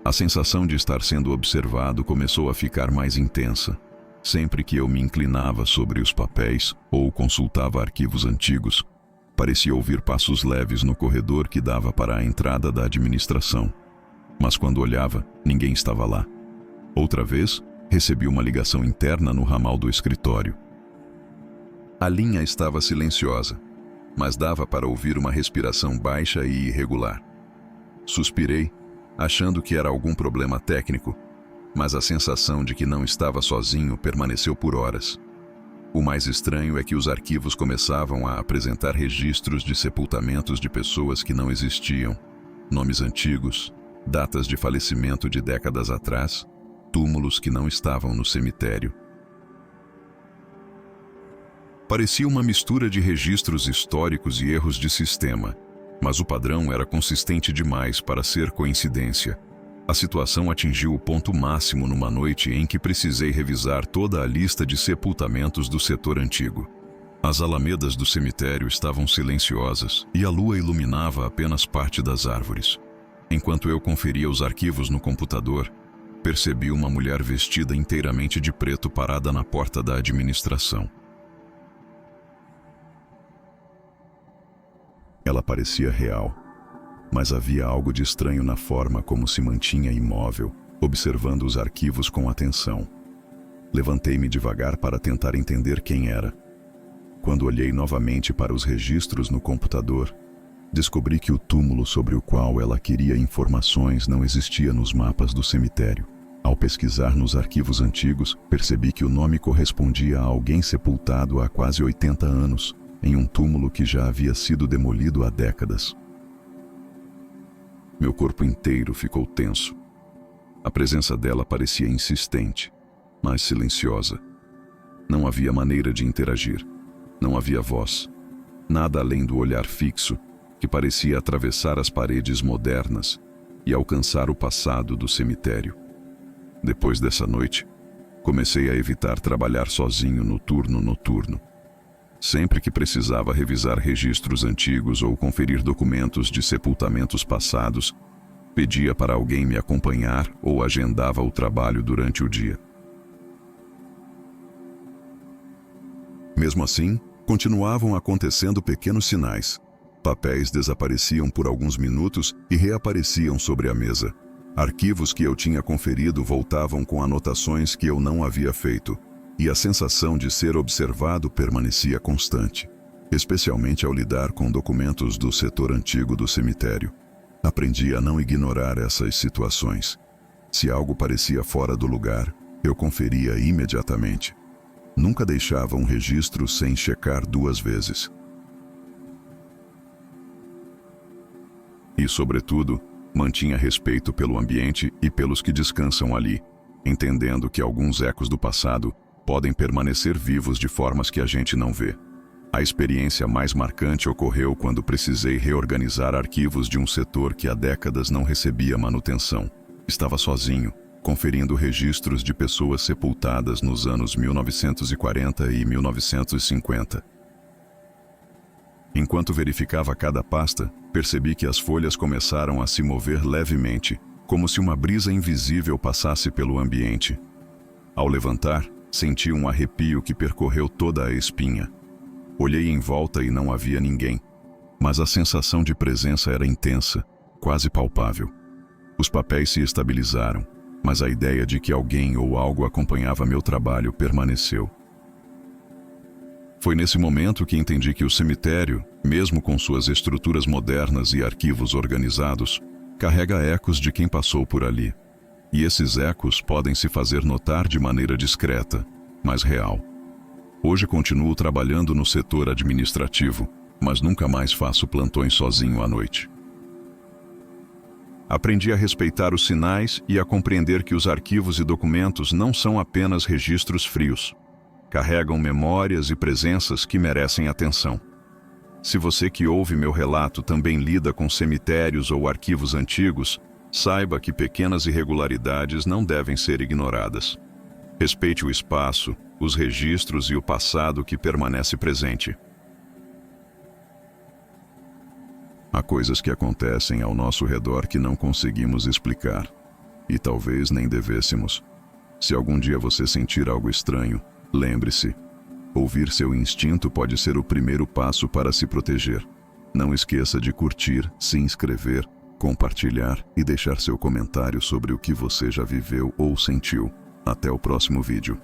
[SPEAKER 1] A sensação de estar sendo observado começou a ficar mais intensa. Sempre que eu me inclinava sobre os papéis ou consultava arquivos antigos, parecia ouvir passos leves no corredor que dava para a entrada da administração. Mas quando olhava, ninguém estava lá. Outra vez, recebi uma ligação interna no ramal do escritório. A linha estava silenciosa, mas dava para ouvir uma respiração baixa e irregular. Suspirei, achando que era algum problema técnico, mas a sensação de que não estava sozinho permaneceu por horas. O mais estranho é que os arquivos começavam a apresentar registros de sepultamentos de pessoas que não existiam, nomes antigos, datas de falecimento de décadas atrás, túmulos que não estavam no cemitério. Parecia uma mistura de registros históricos e erros de sistema, mas o padrão era consistente demais para ser coincidência. A situação atingiu o ponto máximo numa noite em que precisei revisar toda a lista de sepultamentos do setor antigo. As alamedas do cemitério estavam silenciosas e a lua iluminava apenas parte das árvores. Enquanto eu conferia os arquivos no computador, percebi uma mulher vestida inteiramente de preto parada na porta da administração. Ela parecia real. mas havia algo de estranho na forma como se mantinha imóvel, observando os arquivos com atenção. Levantei-me devagar para tentar entender quem era. Quando olhei novamente para os registros no computador, descobri que o túmulo sobre o qual ela queria informações não existia nos mapas do cemitério. Ao pesquisar nos arquivos antigos, percebi que o nome correspondia a alguém sepultado há quase 80 anos, em um túmulo que já havia sido demolido há décadas. Meu corpo inteiro ficou tenso. A presença dela parecia insistente, mas silenciosa. Não havia maneira de interagir. Não havia voz. Nada além do olhar fixo, que parecia atravessar as paredes modernas e alcançar o passado do cemitério. Depois dessa noite, comecei a evitar trabalhar sozinho no turno noturno. Sempre que precisava revisar registros antigos ou conferir documentos de sepultamentos passados, pedia para alguém me acompanhar ou agendava o trabalho durante o dia. Mesmo assim, continuavam acontecendo pequenos sinais. Papéis desapareciam por alguns minutos e reapareciam sobre a mesa. Arquivos que eu tinha conferido voltavam com anotações que eu não havia feito, e a sensação de ser observado permanecia constante, especialmente ao lidar com documentos do setor antigo do cemitério. Aprendi a não ignorar essas situações. Se algo parecia fora do lugar, eu conferia imediatamente. Nunca deixava um registro sem checar 2 vezes. E, sobretudo, mantinha respeito pelo ambiente e pelos que descansam ali, entendendo que alguns ecos do passado podem permanecer vivos de formas que a gente não vê. A experiência mais marcante ocorreu quando precisei reorganizar arquivos de um setor que há décadas não recebia manutenção. Estava sozinho, conferindo registros de pessoas sepultadas nos anos 1940 e 1950. Enquanto verificava cada pasta, percebi que as folhas começaram a se mover levemente, como se uma brisa invisível passasse pelo ambiente. Ao levantar, senti um arrepio que percorreu toda a espinha. Olhei em volta e não havia ninguém, mas a sensação de presença era intensa, quase palpável. Os papéis se estabilizaram, mas a ideia de que alguém ou algo acompanhava meu trabalho permaneceu. Foi nesse momento que entendi que o cemitério, mesmo com suas estruturas modernas e arquivos organizados, carrega ecos de quem passou por ali. E esses ecos podem se fazer notar de maneira discreta, mas real. Hoje continuo trabalhando no setor administrativo, mas nunca mais faço plantões sozinho à noite. Aprendi a respeitar os sinais e a compreender que os arquivos e documentos não são apenas registros frios. Carregam memórias e presenças que merecem atenção. Se você que ouve meu relato também lida com cemitérios ou arquivos antigos, saiba que pequenas irregularidades não devem ser ignoradas. Respeite o espaço, os registros e o passado que permanece presente. Há coisas que acontecem ao nosso redor que não conseguimos explicar, e talvez nem devêssemos. Se algum dia você sentir algo estranho, lembre-se, ouvir seu instinto pode ser o primeiro passo para se proteger. Não esqueça de curtir, se inscrever, compartilhar e deixar seu comentário sobre o que você já viveu ou sentiu. Até o próximo vídeo.